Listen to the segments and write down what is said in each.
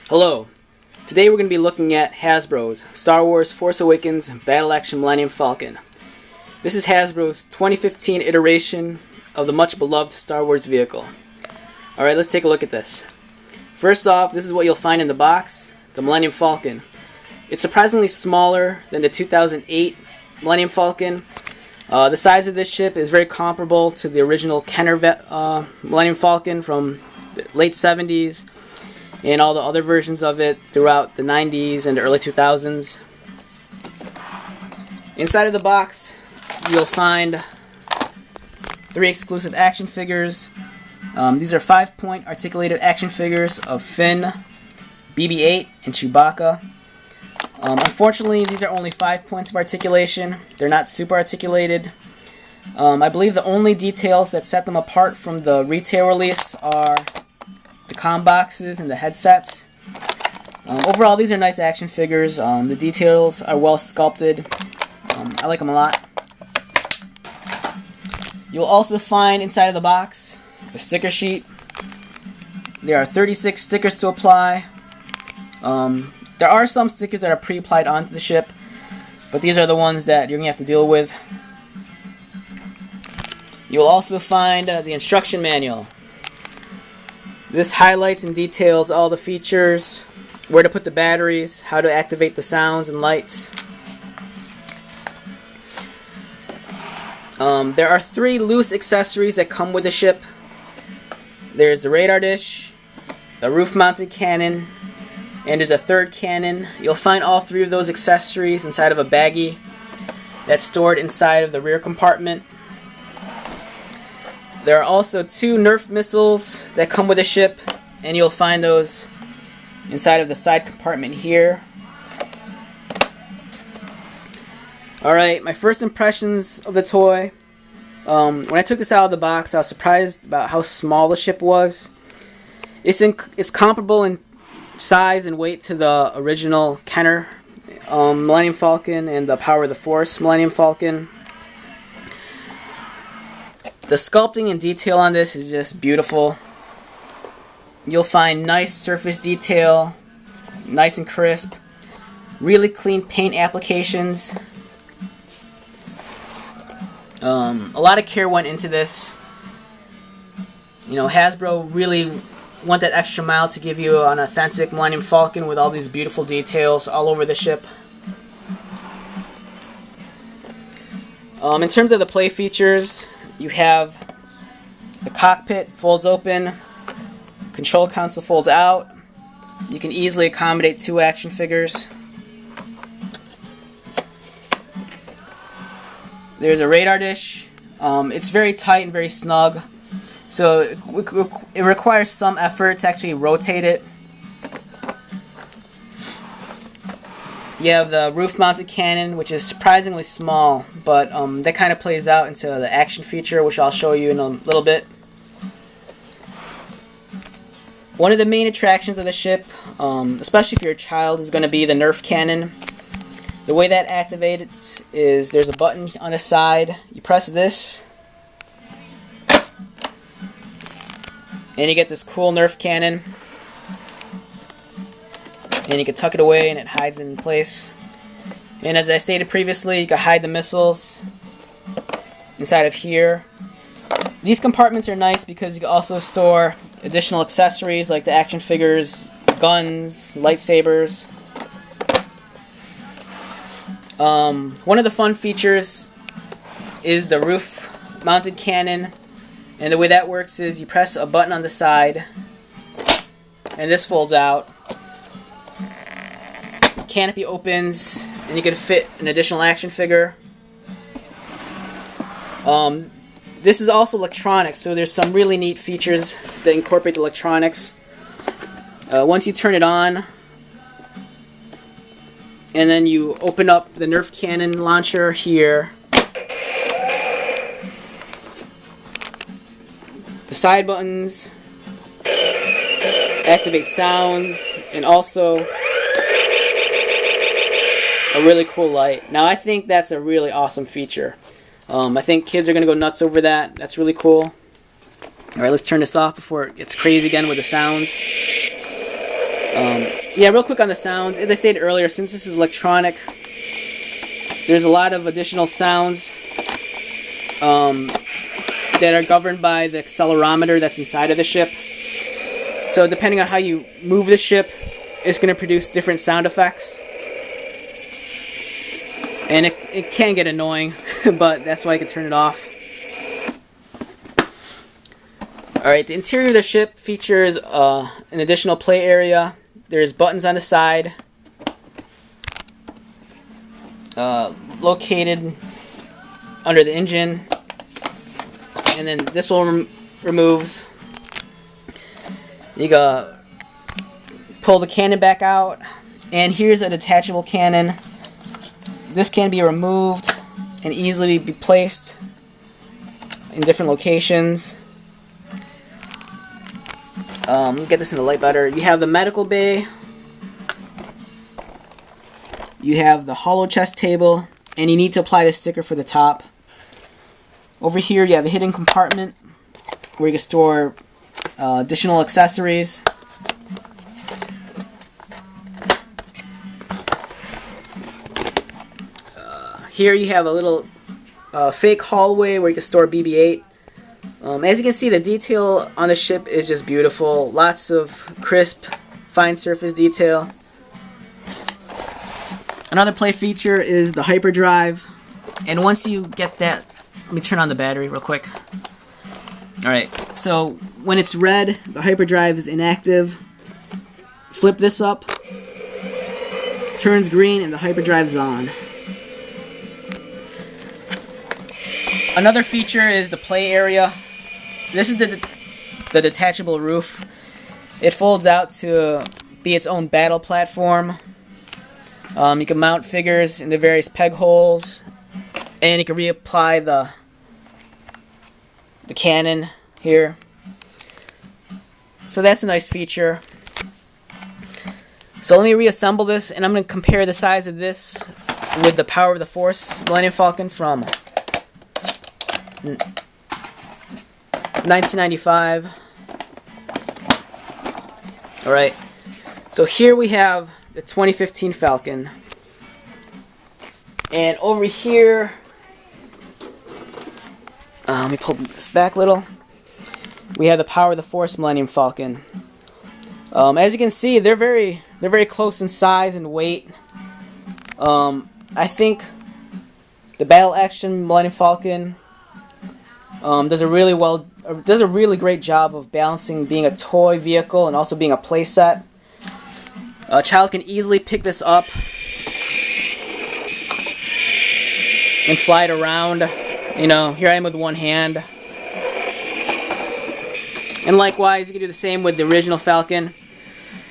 Hello. Today we're going to be looking at Hasbro's Star Wars Force Awakens Battle Action Millennium Falcon. This is Hasbro's 2015 iteration of the much beloved Star Wars vehicle. Alright, let's take a look at this. First off, this is what you'll find in the box, the Millennium Falcon. It's surprisingly smaller than the 2008 Millennium Falcon. The size of this ship is very comparable to the original Kenner Millennium Falcon from the late 70s. And all the other versions of it throughout the 90s and the early 2000s. Inside of the box, you'll find 3 exclusive action figures. These are 5-point articulated action figures of Finn, BB-8, and Chewbacca. Unfortunately, these are only 5 points of articulation. They're not super articulated. I believe the only details that set them apart from the retail release are the comm boxes and the headsets. Overall, these are nice action figures. The details are well sculpted. I like them a lot. You'll also find inside of the box a sticker sheet. There are 36 stickers to apply. There are some stickers that are pre-applied onto the ship, but these are the ones that you're going to have to deal with. You'll also find the instruction manual. This highlights and details all the features, where to put the batteries, how to activate the sounds and lights. There are 3 loose accessories that come with the ship. There's the radar dish, the roof-mounted cannon, and there's a 3rd cannon. You'll find all 3 of those accessories inside of a baggie that's stored inside of the rear compartment. There are also 2 Nerf missiles that come with the ship, and you'll find those inside of the side compartment here. Alright, my first impressions of the toy. When I took this out of the box, I was surprised about how small the ship was. It's comparable in size and weight to the original Kenner Millennium Falcon and the Power of the Force Millennium Falcon. The sculpting and detail on this is just beautiful. You'll find nice surface detail, nice and crisp, really clean paint applications. A lot of care went into this. You know, Hasbro really went that extra mile to give you an authentic Millennium Falcon with all these beautiful details all over the ship. In terms of the play features, you have the cockpit folds open, control console folds out. You can easily accommodate 2 action figures. There's a radar dish. It's very tight and very snug, so it requires some effort to actually rotate it. You have the roof-mounted cannon, which is surprisingly small, but that kind of plays out into the action feature, which I'll show you in a little bit. One of the main attractions of the ship, especially if you're a child, is going to be the Nerf Cannon. The way that activates is there's a button on the side. You press this, and you get this cool Nerf Cannon. And you can tuck it away and it hides in place. And as I stated previously, you can hide the missiles inside of here. These compartments are nice because you can also store additional accessories like the action figures, guns, lightsabers. One of the fun features is the roof-mounted cannon. And the way that works is you press a button on the side and this folds out. Canopy opens and you can fit an additional action figure. This is also electronic, so there's some really neat features that incorporate the electronics. Once you turn it on and then you open up the Nerf Cannon launcher here, the side buttons activate sounds and also a really cool light. Now I think that's a really awesome feature. I think kids are going to go nuts over that. That's really cool. Alright, let's turn this off before it gets crazy again with the sounds. Yeah, real quick on the sounds. As I stated earlier, since this is electronic, there's a lot of additional sounds that are governed by the accelerometer that's inside of the ship. So depending on how you move the ship, it's going to produce different sound effects. And it can get annoying, but that's why I can turn it off. Alright, the interior of the ship features an additional play area. There's buttons on the side, located under the engine, and then this one removes. You gotta pull the cannon back out, and here's a detachable cannon. This can be removed and easily be placed in different locations. Get this in the light better. You have the medical bay. You have the hollow chest table, and you need to apply the sticker for the top. Over here you have a hidden compartment where you can store additional accessories. Here you have a little fake hallway where you can store BB-8. As you can see, the detail on the ship is just beautiful. Lots of crisp, fine surface detail. Another play feature is the Hyperdrive. And once you get that, let me turn on the battery real quick. Alright, so when it's red, the Hyperdrive is inactive. Flip this up, turns green, and the Hyperdrive's on. Another feature is the play area. This is the detachable roof. It folds out to be its own battle platform. You can mount figures in the various peg holes, and you can reapply the cannon here. So that's a nice feature. So let me reassemble this, and I'm going to compare the size of this with the Power of the Force Millennium Falcon from 1995. Alright, so here we have the 2015 Falcon, and over here, let me pull this back a little, we have the Power of the Force Millennium Falcon. As you can see, they're very close in size and weight. I think the Battle Action Millennium Falcon does a really great job of balancing being a toy vehicle and also being a playset. A child can easily pick this up and fly it around. You know, here I am with one hand. And likewise, you can do the same with the original Falcon.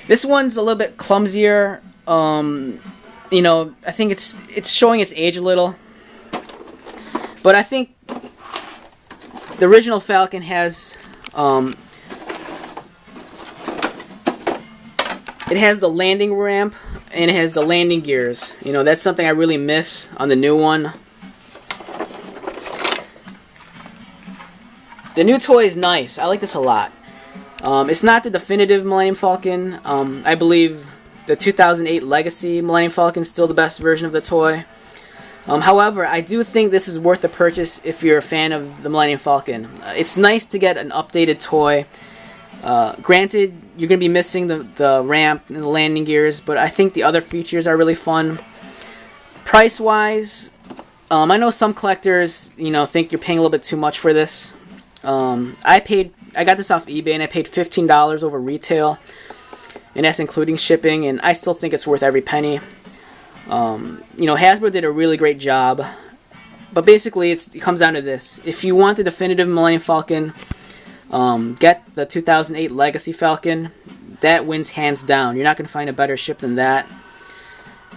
This one's a little bit clumsier. You know, I think it's showing its age a little. But I think the original Falcon has it has the landing ramp and it has the landing gears. You know, that's something I really miss on the new one. The new toy is nice. I like this a lot. It's not the definitive Millennium Falcon. I believe the 2008 Legacy Millennium Falcon is still the best version of the toy. However, I do think this is worth the purchase if you're a fan of the Millennium Falcon. It's nice to get an updated toy. Granted, you're going to be missing the ramp and the landing gears, but I think the other features are really fun. Price-wise, I know some collectors, you know, think you're paying a little bit too much for this. I got this off eBay and I paid $15 over retail, and that's including shipping, and I still think it's worth every penny. You know, Hasbro did a really great job, but basically it comes down to this. If you want the definitive Millennium Falcon, get the 2008 Legacy Falcon. That wins hands down. You're not going to find a better ship than that.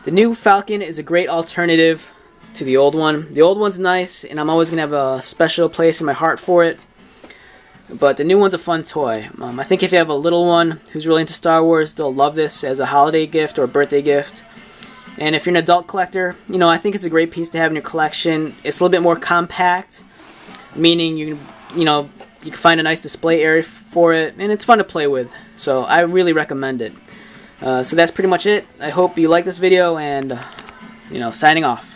The new Falcon is a great alternative to the old one. The old one's nice, and I'm always going to have a special place in my heart for it. But the new one's a fun toy. I think if you have a little one who's really into Star Wars, they'll love this as a holiday gift or a birthday gift. And if you're an adult collector, you know, I think it's a great piece to have in your collection. It's a little bit more compact, meaning you can find a nice display area for it, and it's fun to play with. So I really recommend it. So that's pretty much it. I hope you like this video, and signing off.